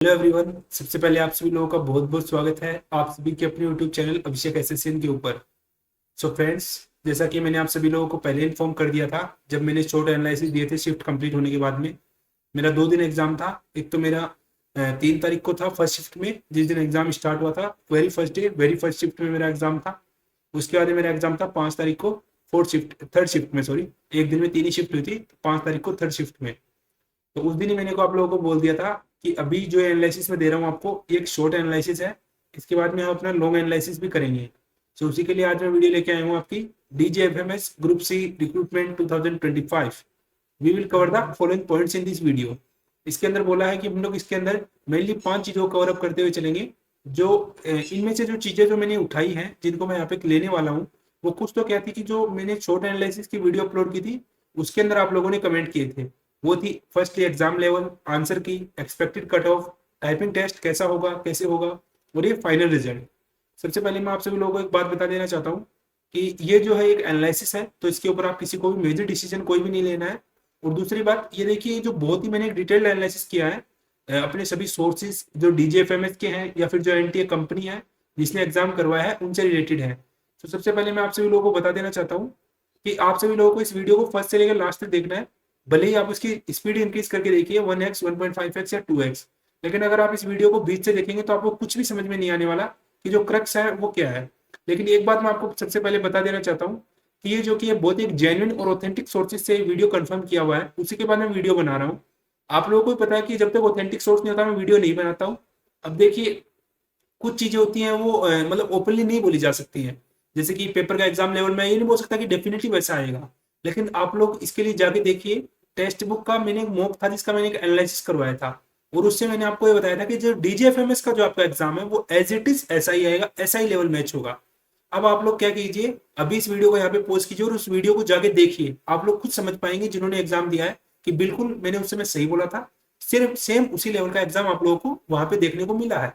Hello everyone. सबसे पहले आप सभी लोगों का बहुत बहुत स्वागत है आप सभी के अपने यूट्यूब चैनल अभिषेक एसएससीएन के ऊपर। सो फ्रेंड्स, जैसा कि मैंने आप सभी लोगों को पहले इन्फॉर्म कर दिया था जब मैंने शॉर्ट एनालिसिस दिए थे शिफ्ट कंप्लीट होने के बाद में, मेरा 2 दिन एग्जाम था। एक तो मेरा 3 तारीख को था फर्स्ट शिफ्ट में, जिस दिन एग्जाम स्टार्ट हुआ था very first day very first shift में मेरा एग्जाम था। उसके बाद मेरा एग्जाम था 5 तारीख को फोर्थ शिफ्ट थर्ड शिफ्ट में, सॉरी, एक दिन में 3 ही शिफ्ट हुई थी, 5 तारीख को थर्ड शिफ्ट में। तो उस दिन ही मैंने को आप लोगों को बोल दिया था कि अभी जो एनालिसिस में दे रहा हूँ आपको, ये एक शॉर्ट एनालिसिस है। इसके बाद में हम अपना लॉन्ग एनालिसिस भी करेंगे। तो उसी के लिए आज मैं वीडियो लेके आया हूँ आपकी DGFMS group C recruitment 2025। We will cover the following points in this video. इसके अंदर बोला है कि हम लोग इसके अंदर मेनली 5 चीजों को कवर अप करते हुए चलेंगे। जो इनमें से जो चीजें जो मैंने उठाई हैं जिनको मैं यहाँ पे लेने वाला हूँ, वो कुछ तो क्या थी कि जो मैंने शॉर्ट एनालिसिस की वीडियो अपलोड की थी उसके अंदर आप लोगों ने कमेंट किए थे। वो थी firstly exam level, answer key, expected cut off, typing test कैसा होगा कैसे होगा, और ये फाइनल रिजल्ट। सबसे पहले मैं आप सभी लोगों को एक बात बता देना चाहता हूँ कि ये जो है एक एनालिसिस है, तो इसके ऊपर आप किसी को भी मेजर डिसीजन कोई भी नहीं लेना है। और दूसरी बात ये देखिए, जो बहुत ही मैंने डिटेल्ड एनालिसिस किया है अपने सभी सोर्सेज जो DGFMS के हैं या फिर जो NTA कंपनी है जिसने एग्जाम करवाया है उनसे रिलेटेड है। तो सबसे पहले मैं आप सभी लोगों को बता देना चाहता हूँ कि आप सभी लोगों को इस वीडियो को फर्स्ट से लेकर लास्ट तक देखना है। भले ही आप उसकी स्पीड इंक्रीज करके देखिए 1x 1.5x या 2x, लेकिन अगर आप इस वीडियो को बीच से देखेंगे तो आपको कुछ भी समझ में नहीं आने वाला कि जो क्रक्स है वो क्या है। लेकिन एक बात मैं आपको सबसे पहले बता देना चाहता हूँ कि ये जो कि ये बहुत एक जेन्युइन और ऑथेंटिक सोर्सेज से वीडियो कंफर्म किया हुआ है, उसी के बाद मैं वीडियो बना रहा हूँ। आप लोगों को भी पता है कि जब तक ऑथेंटिक सोर्स नहीं होता मैं वीडियो नहीं बनाता हूँ। अब देखिए, कुछ चीजें होती हैं वो मतलब ओपनली नहीं बोली जा सकती हैं। जैसे कि पेपर का एग्जाम लेवल में ये नहीं बोल सकता कि डेफिनेटली वैसा आएगा। लेकिन आप लोग इसके लिए जाके देखिए, टेक्स्ट बुक का मैंने एक मॉक था जिसका मैंने एक एनालिसिस करवाया था, और उससे मैंने आपको ये बताया था कि जो DGFMS का जो आपका एग्जाम है वो एज इट इज ऐसा ही आएगा, ऐसा ही लेवल मैच होगा। अब आप लोग क्या कीजिए, अभी इस वीडियो को यहाँ पे पॉज कीजिए और उस वीडियो को जाके देखिए। आप लोग खुद समझ पाएंगे जिन्होंने एग्जाम दिया है कि बिल्कुल मैंने उस समय सही बोला था। सिर्फ सेम उसी लेवल का एग्जाम आप लोगों को वहां पे देखने को मिला है।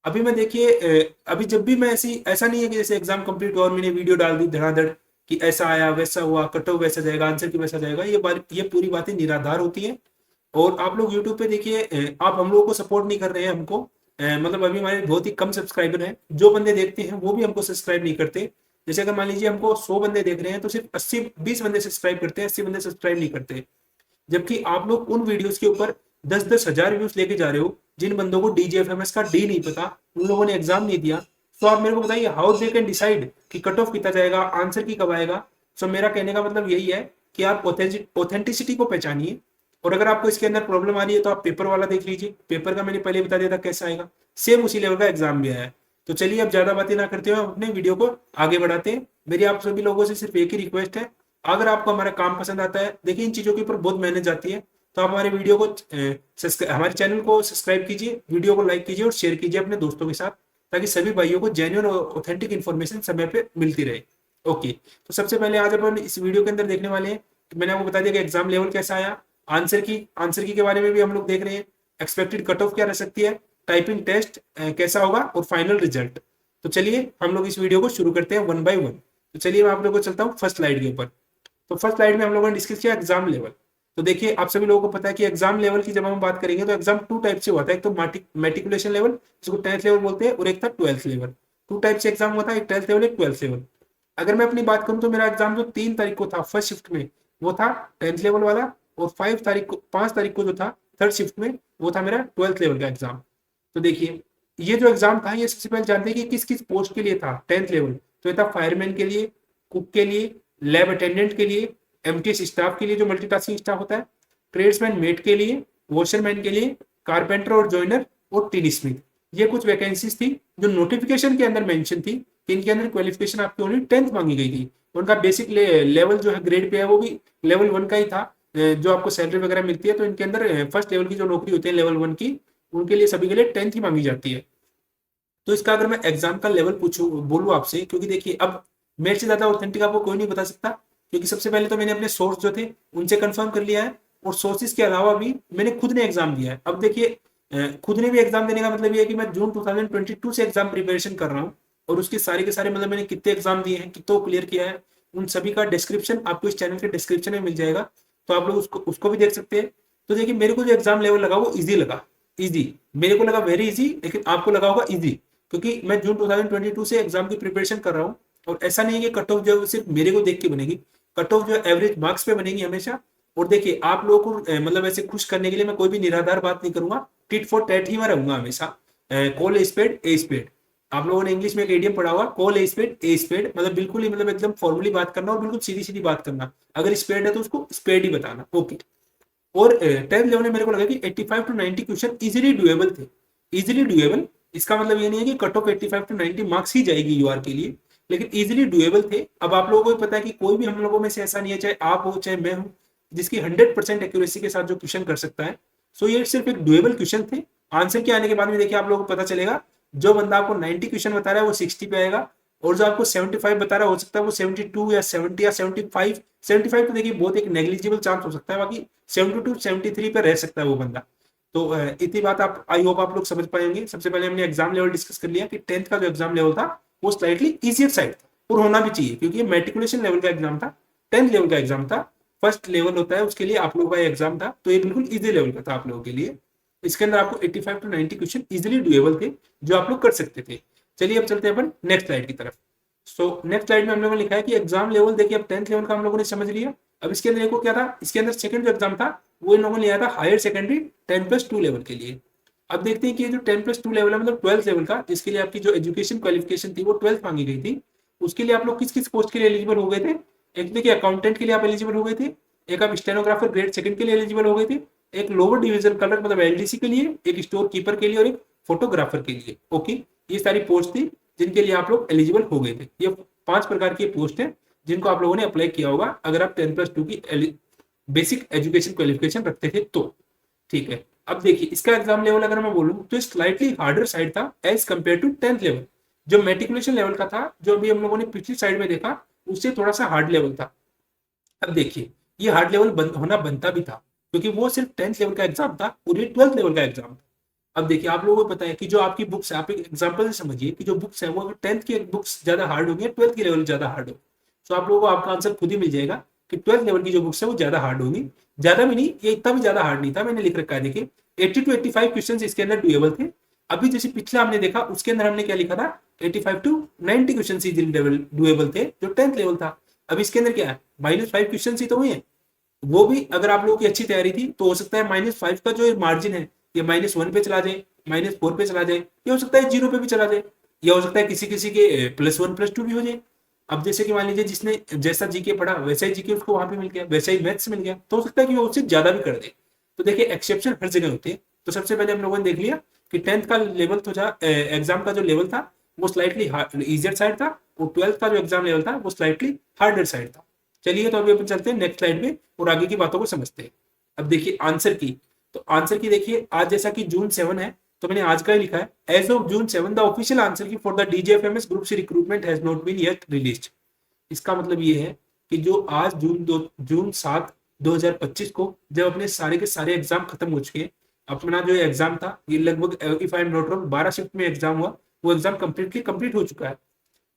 अभी मैं देखिए अभी जब भी मैं ऐसी ऐसा नहीं है कि जैसे एग्जाम कंप्लीट हुआ और मैंने वीडियो डाल दी धड़ाधड़ कि ऐसा आया वैसा हुआ, कट ऑफ वैसा जाएगा, आंसर की वैसा जाएगा। ये पूरी बातें निराधार होती है। और आप लोग यूट्यूब पे देखिए, आप हम लोगों को सपोर्ट नहीं कर रहे हैं हमको। मतलब अभी हमारे बहुत ही कम सब्सक्राइबर हैं, जो बंदे देखते हैं वो भी हमको सब्सक्राइब नहीं करते। जैसे अगर मान लीजिए हमको 100 बंदे देख रहे हैं तो सिर्फ 20 बंदे सब्सक्राइब करते हैं, 80 बंदे सब्सक्राइब नहीं करते। जबकि आप लोग उन वीडियोस के ऊपर 10-10 हजार व्यूज लेके जा रहे हो। जिन बंदों को DGFMS का डी नहीं पता, उन लोगों ने एग्जाम नहीं दिया, तो आप मेरे को बताइए हाउ दे कैन डिसाइड कि कट ऑफ कितना जाएगा, आंसर की कब आएगा। सो मेरा कहने का मतलब यही है कि आप ऑथेंटिसिटी को पहचानिए। और अगर आपको इसके अंदर प्रॉब्लम आ रही है तो आप पेपर वाला देख लीजिए। पेपर का मैंने पहले बता दिया था कैसा आएगा, सेम उसी लेवल का एग्जाम भी आया है। तो चलिए अब ज्यादा बातें ना करते हुए हम अपने वीडियो को आगे बढ़ाते हैं। मेरी आप सभी लोगों से सिर्फ एक ही रिक्वेस्ट है, अगर आपको हमारा काम पसंद आता है, देखिए इन चीजों के ऊपर बहुत मेहनत जाती है, तो आप हमारे वीडियो को हमारे चैनल को सब्सक्राइब कीजिए, वीडियो को लाइक कीजिए और शेयर कीजिए अपने दोस्तों के साथ, ताकि सभी भाइयों को जेन्युइन और ऑथेंटिक इन्फॉर्मेशन समय पे मिलती रहे। ओके, तो सबसे पहले आज अपन इस वीडियो के अंदर देखने वाले हैं कि मैंने आपको बता दिया कि एग्जाम लेवल कैसा आया, आंसर की के बारे में भी हम लोग देख रहे हैं, एक्सपेक्टेड कट ऑफ क्या रह सकती है, टाइपिंग टेस्ट कैसा होगा, और फाइनल रिजल्ट। तो चलिए हम लोग इस वीडियो को शुरू करते हैं वन बाय वन। तो चलिए मैं आप लोगों को चलता हूँ फर्स्ट स्लाइड के ऊपर। तो फर्स्ट स्लाइड में हम लोगों ने डिस्कस किया एग्जाम लेवल। तो देखिए आप सभी लोगों को पता है कि एग्जाम लेवल की जब हम बात करेंगे तो एग्जाम 2 टाइप से हुआ था। एक तो मेट्रिकुलेशन लेवल जिसको 10th लेवल बोलते हैं, और एक था 12th लेवल। 2 टाइप से एग्जाम हुआ था, एक 10th लेवल एक 12th लेवल। अगर मैं अपनी बात करूं तो मेरा एग्जाम जो 3 तारीख को था फर्स्ट शिफ्ट में वो था 10th लेवल वाला, और 5 तारीख को जो था थर्ड शिफ्ट में वो था मेरा 12th लेवल का एग्जाम। तो देखिए ये जो एग्जाम था ये सबसे पहले जानते हैं कि किस किस पोस्ट के लिए था 10th लेवल। तो ये था फायरमैन के लिए, कुक के लिए, लैब अटेंडेंट के लिए, MTS स्टाफ के लिए जो मल्टीटास्किंग स्टाफ होता है, ट्रेड्समैन मेट के लिए, वॉशरमैन के लिए, कारपेंटर और जॉइनर, और टीन स्मिथ। ये कुछ वैकेंसीज थी जो नोटिफिकेशन के अंदर मेंशन थी कि इनके अंदर क्वालिफिकेशन आपकी ओनली 10th मांगी गई थी। उनका बेसिक लेवल जो है ग्रेड पे है वो भी लेवल 1 का ही था। जो आपको सैलरी वगैरह मिलती है तो इनके अंदर फर्स्ट लेवल की जो नौकरी होती है लेवल 1 की, उनके लिए सभी के लिए 10th ही मांगी जाती है। तो इसका अगर मैं एग्जाम का लेवल पूछूं बोलूं आपसे, क्योंकि देखिए अब मेरे से ज्यादा ऑथेंटिक आपको कोई नहीं बता सकता, क्योंकि सबसे पहले तो मैंने अपने सोर्स जो थे उनसे कंफर्म कर लिया है, और सोर्सेज के अलावा भी मैंने खुद ने एग्जाम दिया है। अब देखिए खुद ने भी एग्जाम देने का मतलब ये है कि मैं जून 2022 से एग्जाम प्रिपरेशन कर रहा हूँ, और उसके सारे के सारे मतलब मैंने कितने एग्जाम दिए हैं, कितने क्लियर किया है, उन सभी का डिस्क्रिप्शन आपको इस चैनल के डिस्क्रिप्शन में मिल जाएगा। तो आप लोग उसको उसको भी देख सकते हैं। तो देखिए मेरे को जो एग्जाम लेवल लगा वो इजी लगा। इजी, मेरे को लगा वेरी इजी, लेकिन आपको लगा होगा इजी, क्योंकि मैं जून 2022 से एग्जाम की प्रिपरेशन कर रहा हूँ। और ऐसा नहीं है कि कट ऑफ जो है सिर्फ मेरे को देख के बनेगी, कट ऑफ जो एवरेज मार्क्स पे बनेगी हमेशा। और देखिए आप लोगों को मतलब ऐसे खुश करने के लिए मैं कोई भी निराधार बात नहीं करूंगा, टिट फॉर टैट ही मैं रहूंगा हमेशा। Call a spade a spade, आप लोगों ने इंग्लिश में एक एडियम पढ़ा होगा, call a spade a spade, मतलब बिल्कुल ही मतलब एकदम फॉर्मली बात करना और बिल्कुल सीधी सीधी बात करना, अगर स्पेड है तो उसको स्पेड ही बताना, ओके। और 10th लेवल में मेरे को लगा कि 85 टू 90 क्वेश्चन इजीली डुएबल थे, इजीली डुएबल। इसका मतलब ये नहीं है कि कट ऑफ 85 टू 90 मार्क्स ही जाएगी यूआर के लिए, लेकिन इजीली डुएबल थे। अब आप लोगों को पता है कि कोई भी हम लोगों में से ऐसा नहीं है, चाहे आप हो चाहे मैं हूं, जिसकी 100% एक्यूरेसी के साथ जो क्वेश्चन कर सकता है। सो ये सिर्फ एक डुएबल क्वेश्चन थे। आंसर के आने के बाद में देखिए आप लोगों को पता चलेगा, जो बंदा आपको 90 क्वेश्चन बता रहा है वो 60 पे आएगा, और जो आपको 75 बता रहा है हो सकता है वो 72 या 70 या 75, 75 तो देखिए बहुत एक नेग्लिजिबल चांस हो सकता है, बाकी 72 73 पे रह सकता है वो बंदा। तो इतनी बात आप आई होप आप लोग समझ पाएंगे। सबसे पहले हमने एग्जाम लेवल डिस्कस कर लिया कि 10th का जो एग्जाम लेवल था वो स्लाइटली इजियर साइड था, और होना भी चाहिए क्योंकि ये मेट्रिकुलेशन लेवल का एग्जाम था, 10th लेवल का एग्जाम था। फर्स्ट लेवल होता है उसके लिए आप लोगों का एग्जाम था, तो ये बिल्कुल इजी लेवल का था आप लोगों के लिए। इसके अंदर आपको 85 टू 90 क्वेश्चन इजिली डुएबल थे, जो आप लोग कर सकते थे। चलिए अब चलते हैं अपन नेक्स्ट स्लाइड की तरफ। सो नेक्स्ट स्लाइड में हम लोगों ने लिखा है कि एग्जाम लेवल देखिए अब 10th लेवल का हम लोगों ने समझ लिया। अब इसके अंदर देखो क्या था, इसके अंदर सेकंड जो एग्जाम था वो इन लोगों ने लिया था हायर सेकेंडरी 10+2 लेवल के लिए। अब देखते हैं कि जो 10+2 लेवल है मतलब 12th लेवल का, जिसके लिए आपकी जो एजुकेशन क्वालिफिकेशन थी वो 12th मांगी गई थी, उसके लिए आप लोग किस किस पोस्ट के लिए एलिजिबल हो गए थे। एक देखिए अकाउंटेंट के लिए आप एलिजिबल हो गए थे, एक आप स्टेनोग्राफर ग्रेड सेकंड के लिए एलिजिबल हो गए थे, एक लोअर डिवीजन क्लर्क मतलब एलडीसी के लिए, एक स्टोर कीपर के लिए और एक फोटोग्राफर के लिए, ओके। ये सारी पोस्ट थी जिनके लिए आप लोग एलिजिबल हो गए थे। ये 5 प्रकार की पोस्ट है जिनको आप लोगों ने अप्लाई किया होगा अगर आप 10+2 की बेसिक एजुकेशन क्वालिफिकेशन रखते थे तो, ठीक है। अब देखिए इसका एग्जाम लेवल अगर मैं बोलूं तो स्लाइटली हार्डर साइड था as compare to 10th level. जो मेट्रिकुलेशन लेवल का था, जो अभी हम लोगों ने पिछली साइड में देखा, उससे थोड़ा सा हार्ड लेवल था। अब देखिए ये हार्ड लेवल होना बनता भी था, क्योंकि वो सिर्फ 10th लेवल का एग्जाम था और ये 12th लेवल का एग्जाम था। अब देखिए आप लोगों को पता है कि जो आपकी बुक्स है, आप एक एग्जांपल से समझिए कि जो बुक्स है वो अगर 10th की बुक्स ज्यादा हार्ड होगी, 12th की लेवल ज्यादा हार्ड होगी, तो आप लोगों को आपका आंसर खुद ही मिल जाएगा कि 12th लेवल की जो बुक्स है वो ज्यादा हार्ड होगी। ज्यादा भी नहीं, ये इतना भी ज्यादा हार्ड नहीं था, मैंने लिख रखा है देखिए 80 टू 85 क्वेश्चन इसके अंदर डुएबल थे। अभी जैसे पिछला हमने देखा उसके अंदर हमने क्या लिखा था, 85 टू 90 क्वेश्चन इजीली डुएबल थे जो 10th लेवल था। अब इसके अंदर क्या है, -5 क्वेश्चन ही तो हुए हैं, वो भी अगर आप लोगों की अच्छी तैयारी थी तो हो सकता है -5 का जो मार्जिन है ये -1 पे चला जाए, -4 पे चला जाए, ये हो सकता है 0 पे भी चला जाए, या हो सकता है किसी किसी के +1 +2 भी हो जाए। अब जैसे कि मान लीजिए जिसने जैसा जीके पढ़ा वैसा ही जीके उसको वहां पे मिल गया, वैसा ही मैथ्स मिल गया, तो हो सकता है कि वो उससे ज्यादा भी कर दे। तो देखिए एक्सेप्शन हर जगह होते हैं। तो सबसे पहले हम लोगों ने देख लिया कि 10th का लेवल तो एग्जाम का जो लेवल था वो स्लाइटली इजियर साइड था, और 12th का जो एग्जाम लेवल था वो स्लाइटली हार्डर साइड था। चलिए तो अभी अपन चलते हैं नेक्स्ट स्लाइड में और आगे की बातों को समझते हैं। अब देखिए आंसर की, तो आंसर की देखिए आज जैसा कि जून 7 है तो मैंने आज का ही लिखा है, as of June 7 the official answer key for the DGFMS group C recruitment has not been yet released. इसका मतलब ये है कि जो आज जून 7 2025 को जब अपने सारे के सारे एग्जाम खत्म हो चुके हैं, अपना जो एग्जाम था ये लगभग if I am not wrong 12 shift में एग्जाम हुआ, वो एग्जाम कंप्लीट हो चुका है।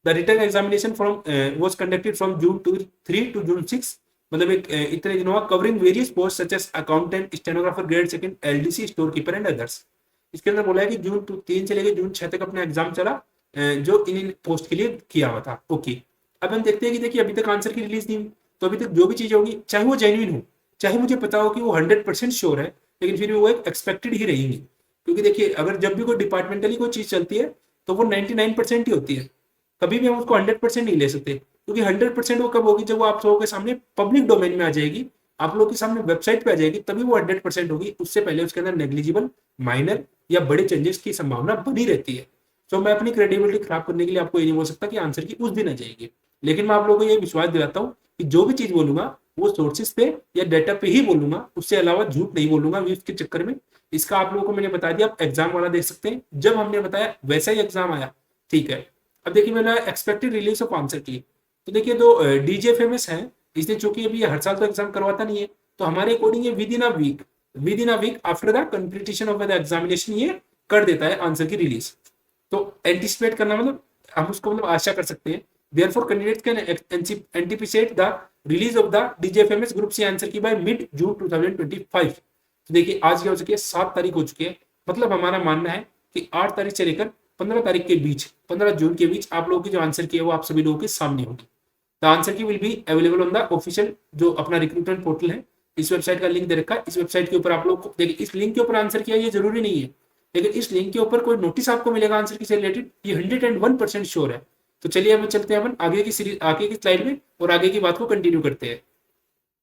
The written examination from was conducted from June 3 to June 6, मतलब एक इतने दिनों का covering various post such as accountant, stenographer grade second, LDC, store keeper and others. इसके अंदर बोला है कि जून 3 से लेकर जून 6 तक अपना एग्जाम चला, जो इन पोस्ट के लिए किया हुआ था, ओके। अब हम देखते हैं कि देखिए अभी तक आंसर की रिलीज नहीं हुई, तो अभी तक जो भी चीज होगी चाहे वो जेन्युइन हो, चाहे मुझे पता हो कि वो 100% श्योर है, लेकिन फिर भी वो एक एक्सपेक्टेड ही रहेंगी। क्योंकि देखिए अगर जब भी कोई डिपार्टमेंटली कोई चीज चलती है तो वो 99% ही होती है, कभी भी हम उसको 100% नहीं ले सकते, क्योंकि 100% वो कब होगी, जब वो आप लोगों के सामने पब्लिक डोमेन में आ जाएगी, आप लोगों के सामने वेबसाइट पे आ जाएगी, तभी वो 100% होगी। उससे पहले उसके अंदर नेग्लिजिबल, माइनर या बड़े चेंजेस की संभावना बनी रहती है। तो मैं अपनी क्रेडिबिलिटी खराब करने के लिए आपको ये नहीं बोल सकता कि आंसर की उस दिन आ जाएगी, लेकिन मैं आप लोगों को ये विश्वास दिलाता हूँ कि जो भी चीज बोलूंगा वो सोर्सेस पे या डाटा पे ही बोलूंगा, उससे अलावा झूठ नहीं बोलूंगा व्यूज के चक्कर में। इसका आप लोगों को मैंने बता दिया, आप एग्जाम वाला देख सकते हैं, जब हमने बताया वैसा ही एग्जाम आया, ठीक है। अब देखिए मैंने एक्सपेक्टेड रिलीज ऑफ आंसर की, तो देखिए दो डीजीएफएमएस है, इसने चूंकि अभी हर साल तो एग्जाम करवाता नहीं है, तो हमारे अकॉर्डिंग ये within a week after the completion of the examination ये कर देता है आंसर की रिलीज। तो एंटिसिपेट करना मतलब हम उसको मतलब आशा कर सकते हैं। Therefore, candidates can anticipate the release of the DGFMS Group C answer की by mid June 2025। तो देखिए आज क्या हो चुकी है, 7 तारीख हो चुकी है, मतलब हमारा मानना है कि 8 तारीख से लेकर 15 तारीख के बीच, 15 जून के बीच आप लोगों की जो आंसर की है वो आप सभी लोगों के सामने होगी। द आंसर की will be available on the official जो अपना रिक्रूटमेंट पोर्टल है, इस वेबसाइट का लिंक दे रखा है। इस वेबसाइट के ऊपर आप लोग देखिए, इस लिंक के ऊपर आंसर किया ये जरूरी नहीं है, लेकिन इस लिंक के ऊपर कोई नोटिस आपको मिलेगा आंसर की से रिलेटेड, ये 101% श्योर है। तो चलिए अब चलते हैं अपन आगे की सीरीज, आगे की स्लाइड में, और आगे की बात को कंटिन्यू करते हैं।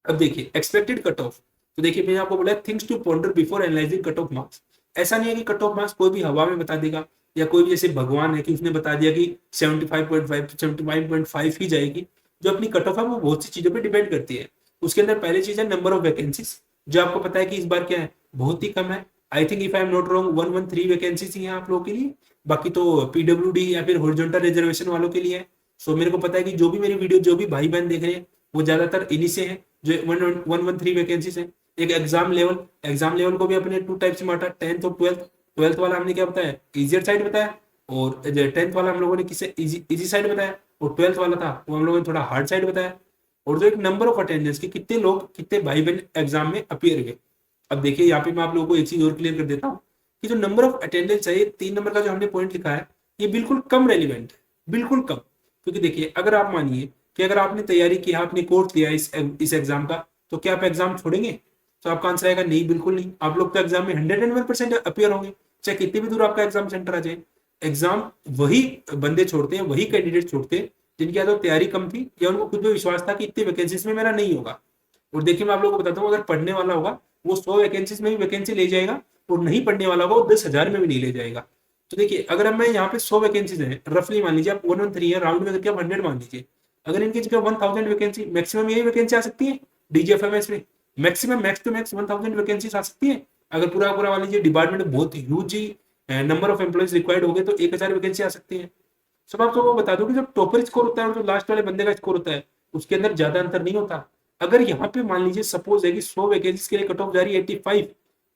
अब देखिए एक्सपेक्टेड कट ऑफ, तो देखिए मैंने आपको बोला things to ponder before analysing cut off marks. ऐसा नहीं है कि कट ऑफ मार्क्स कोई भी हवा में बता देगा, या कोई भी जैसे भगवान है कि उसने बता दिया कि 75.5 75.5 ही जाएगी। जो अपनी कट ऑफ है वो बहुत सी चीजों पे डिपेंड करती है। उसके अंदर पहली चीज है नंबर ऑफ वैकेंसीज, जो आपको पता है कि इस बार क्या है, बहुत ही कम है। I think if I am not wrong 113 vacancies ही हैं आप लोगों के लिए, बाकी तो पीडब्ल्यूडी या फिर हॉरिजॉन्टल रिजर्वेशन वालों के लिए है। सो मेरे को पता है कि जो भी मेरी वीडियो जो भी भाई बहन देख रहे हैं वो ज्यादातर इन्हीं से है, जो 113 वैकेंसीज है। एक एग्जाम लेवल को भी अपने टू टाइप से बांटा, 10th और 12th। 12th वाला हमने क्या बताया, इजियर साइड बताया, और 10th वाला हम लोगों ने किसे इजी साइड बताया, और 12th वाला था वो हम लोगों ने थोड़ा हार्ड साइड बताया। और जो एक नंबर ऑफ अटेंडेंस की कितने लोग कितने भाई बहन एग्जाम में अपियर हुए। अब देखिए यहाँ पे मैं आप लोगों को एक चीज और क्लियर कर देता हूँ कि जो नंबर ऑफ अटेंडेंस है, ये 3 नंबर का जो हमने पॉइंट लिखा है, ये बिल्कुल कम रेलिवेंट है, बिल्कुल कम। क्योंकि देखिए अगर आप मानिए कि अगर आपने तैयारी की, आपने कोर्स लिया इस एग्जाम का, तो क्या आप एग्जाम छोड़ेंगे? तो आपका आंसर आएगा नहीं, बिल्कुल नहीं। आप लोग तो एग्जाम में 101% अपियर होंगे, चाहे कितनी भी दूर आपका एग्जाम सेंटर आ जाए। एग्जाम वही बंदे छोड़ते हैं, वही कैंडिडेट छोड़ते हैं जिनकी या तो तैयारी कम थी, या उनको खुद भी विश्वास था कि इतनी वैकेंसीज में मेरा नहीं होगा। और देखिए मैं आप लोगों को बताता हूँ, अगर पढ़ने वाला होगा वो 100 वैकेंसीज में भी वैकेंसी ले जाएगा, और नहीं पढ़ने वाला होगा वो 10,000 में भी नहीं ले जाएगा। तो देखिए अगर अब मैं यहाँ पे 100 वैकेंसीज है, रफली मान लीजिए आप 113 है, राउंड में करके आप 100 मान लीजिए। अगर इनकी जगह 1000 वैकेंसी, मैक्सिमम यही वैकेंसी आ सकती है डीजीएफएमएस में, maximum max to max 1000 vacancy आ सकती है। अगर पूरा पूरा मान लीजिए डिपार्टमेंट बहुत ह्यूज ही नंबर ऑफ एम्प्लॉइज रिक्वायर्ड हो गए, तो 1000 वैकेंसी आ सकती है। सब आपको वो बता दो कि जब टॉपर स्कोर होता है और जो लास्ट वाले बंदे का स्कोर होता है, उसके अंदर ज्यादा अंतर नहीं होता। अगर यहाँ पे मान लीजिए सपोज है कि 100 वैकेंसीज के लिए कट ऑफ जा रही है 85,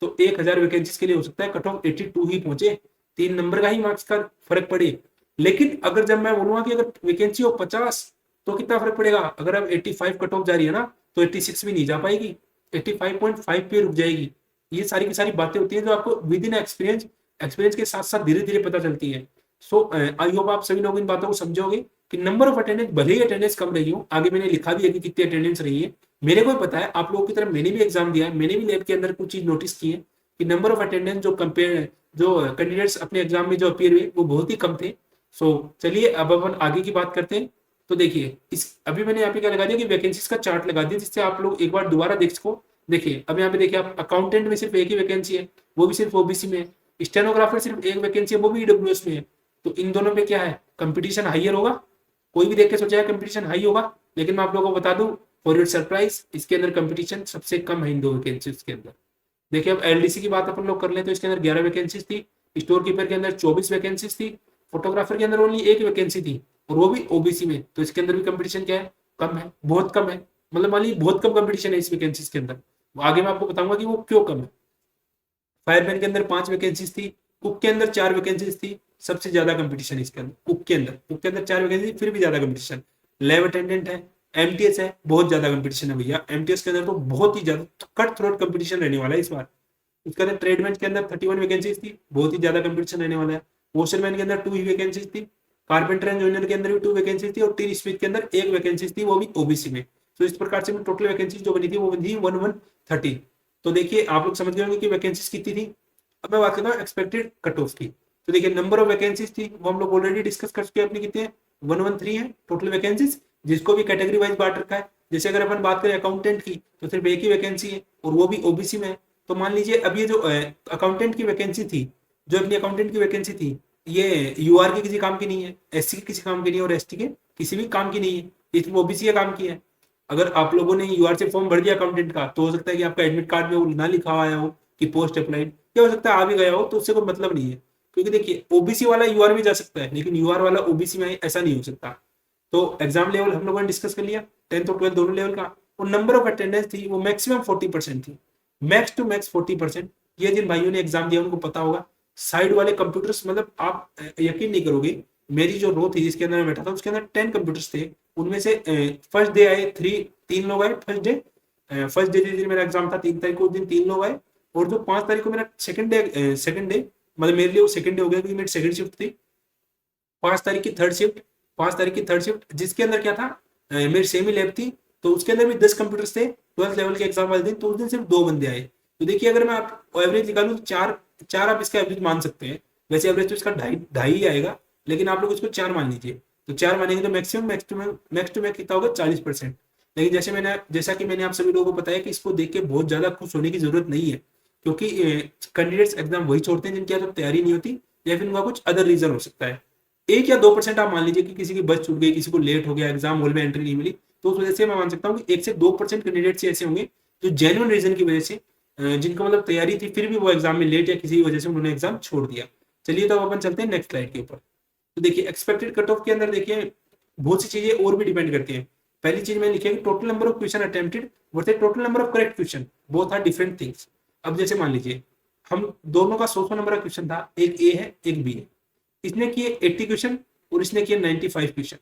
तो 1000 वैकेंसीज के लिए हो सकता है कट ऑफ 82 ही पहुंचे, 3 नंबर का ही मार्क्स का फर्क पड़े। लेकिन अगर जब मैं बोलूंगा कि अगर वैकेंसी हो 50, तो कितना फर्क पड़ेगा? अगर अब 85 कट ऑफ जा रही है ना, तो 86 भी नहीं जा पाएगी, 85.5 पे रुक जाएगी। ये सारी की सारी बातें होती है जो आपको विद इन एक्सपीरियंस के साथ साथ धीरे धीरे पता चलती है। सो आई होप आप सभी लोग इन बातों को समझोगे कि नंबर ऑफ अटेंडेंस, भले ही अटेंडेंस कम रही हो, आगे मैंने लिखा भी है कि कितनी अटेंडेंस रही है, मेरे को पता है, आप लोगों की तरह मैंने भी एग्जाम दिया है, मैंने भी लैब के अंदर कुछ चीज नोटिस की है कि नंबर ऑफ अटेंडेंस जो कंपेयर, जो कैंडिडेट्स अपने एग्जाम में जो अपियर हुए वो बहुत ही कम थे। सो चलिए अब अपन आगे की बात करते हैं। तो देखिए इस अभी मैंने यहाँ पे क्या लगा दिया कि वैकेंसीज का चार्ट लगा दिया, जिससे आप लोग एक बार दोबारा देख सको। देखिए अब यहाँ पे देखिए आप अकाउंटेंट में सिर्फ एक ही वैकेंसी है, वो भी सिर्फ ओबीसी में है। स्टेनोग्राफर सिर्फ एक वैकेंसी है, वो भी ईडब्ल्यूएस में है। तो इन दोनों पे क्या है, कंपटीशन हाइयर होगा। कोई भी देख के सोचा है कंपटीशन हाई होगा, लेकिन मैं आप लोगों को बता दूं फॉर योर सरप्राइज, इसके अंदर कंपटीशन सबसे कम है इन दो वैकेंसीज के अंदर। देखिए अब एलडीसी की बात अपन लोग कर ले तो इसके अंदर 11 वैकेंसीज थी, स्टोर कीपर के अंदर 24 वैकेंसीज थी, फोटोग्राफर के अंदर ओनली एक वैकेंसी थी, और वो भी ओबीसी में। तो इसके अंदर भी कंपटीशन क्या है, कम है, बहुत कम है। मतलब मान लीजिए बहुत कम कंपटीशन है इस वैकेंसीज के अंदर। आगे मैं आपको बताऊंगा कि वो क्यों कम है। फायरमैन के अंदर 5 वैकेंसीज थी, कुक के अंदर 4 वैकेंसीज थी, सबसे ज्यादा कंपटीशन इसके अंदर। कुक के अंदर 4 वैकेंसी, फिर भी ज्यादा कंपटीशन। लैब अटेंडेंट है, एमटीएस है, बहुत ज्यादा कंपटीशन है भैया। एमटीएस के अंदर तो बहुत ही ज्यादा कट थ्रोट कंपटीशन रहने वाला है इस बार। उसके अंदर ट्रेडमैन के अंदर 31 वैकेंसीज थी, बहुत ही ज्यादा कंपटीशन रहने वाला है। वॉशरमैन के अंदर 2 ही वैकेंसीज थी, कारपेंटर एंड जूनियर के अंदर भी 2 वैकेंसीज थी, और टीन स्मिथ के अंदर 1 वैकेंसीज थी, वो भी ओबीसी में। तो इस प्रकार से टोटल वैकेंसीज जो बनी थी वो बनी थी 1130। तो देखिए आप लोग समझ गए होंगे कि वैकेंसीज कितनी थी। अब मैं बात करता हूँ एक्सपेक्टेड कट ऑफ की। तो देखिए नंबर ऑफ वैकेंसीज थी वो हम लोग ऑलरेडी डिस्कस कर चुके हैं, अपनी कितनी है 113 है टोटल वैकेंसीज, जिसको भी कैटेगरी वाइज बांट रखा है। जैसे अगर अपन बात करें अकाउंटेंट की, तो सिर्फ एक ही वैकेंसी है, और वो भी ओबीसी में है। तो मान लीजिए अब ये जो अकाउंटेंट की वैकेंसी थी, जो अपनी अकाउंटेंट की वैकेंसी थी, ये यूआर के किसी काम की नहीं है, एससी के किसी काम की नहीं है, और एसटी के किसी भी काम की नहीं है, इसमें ओबीसी का काम की है। अगर आप लोगों ने यूआर से फॉर्म भर दिया अकाउंटेंट का, तो हो सकता है कि आपका एडमिट कार्ड में वो ना लिखा आया हो कि पोस्ट अप्लाइड, क्या हो सकता है आ भी गया हो, तो उससे कोई मतलब नहीं है। क्योंकि देखिए ओबीसी वाला यूआर में जा सकता है, लेकिन यूआर वाला ओबीसी में ऐसा नहीं हो सकता। तो एग्जाम लेवल हम लोगों ने डिस्कस कर लिया, 10th और 12th दोनों लेवल का। और नंबर ऑफ अटेंडेंस थी वो मैक्सिमम 40% थी, मैक्स टू मैक्स 40%। ये जिन भाइयों ने एग्जाम दिया उनको पता होगा। साइड वाले कंप्यूटर्स, मतलब आप यकीन नहीं करोगे, मेरी जो रो थी जिसके अंदर मैं बैठा था उसके अंदर 10 कंप्यूटर्स थे। उनमें से फर्स्ट डे आए 3 लोग आए फर्स्ट डे जिस दिन मेरा एग्जाम था 3 तारीख को, उस दिन 3 लोग आए, और जो 5 तारीख को मेरा सेकंड डे मतलब मेरे लिए वो सेकंड डे हो गया क्योंकि मेरी सेकंड शिफ्ट थी। 5 तारीख की थर्ड शिफ्ट जिसके अंदर क्या था, मेरी सेमी लैब थी, तो उसके अंदर भी 10 कंप्यूटर्स थे 12th लेवल के एग्जाम वाले दिन, तो उस दिन सिर्फ 2 बंदे आए। तो देखिए अगर मैं आप एवरेज निकालूं तो चार चार आप इसका एवरेज मान सकते हैं। वैसे एवरेज तो इसका ढाई ढाई ही आएगा, लेकिन आप लोग इसको 4 मान लीजिए। तो 4 मानेंगे तो मैक्स टू मैक्स कितना होगा, 40%। लेकिन जैसा कि मैंने आप सभी लोगों को बताया कि इसको देख के बहुत ज्यादा खुश होने की जरूरत नहीं है, क्योंकि कैंडिडेट्स एग्जाम वही छोड़ते हैं जिनकी या तो तैयारी नहीं होती या फिर उनका कुछ अदर रीजन हो सकता है। 1 या 2% आप मान लीजिए कि किसी की बस छूट गई, किसी को लेट हो गया, एग्जाम हॉल में एंट्री नहीं मिली, तो उस वजह से मैं मान सकता हूँ कि 1 से 2% कैंडिडेट्स ऐसे होंगे जो जेन्युइन रीजन की वजह से, जिनको मतलब तैयारी थी फिर भी वो एग्जाम में लेट या किसी वजह से उन्होंने एग्जाम छोड़ दिया। चलिए तो अब अपन चलते हैं नेक्स्ट स्लाइड के ऊपर। तो देखिए एक्सपेक्टेड कट ऑफ के अंदर देखिए बहुत सी चीजें और भी डिपेंड करती हैं। पहली चीज मैंने लिखी है कि total number of question attempted versus total number of correct question, both are different things. अब जैसे मान लीजिए हम दोनों का 100 नंबर का क्वेश्चन था, एक ए है एक बी है। इसने किए 80 क्वेश्चन और इसने किए 95 क्वेश्चन,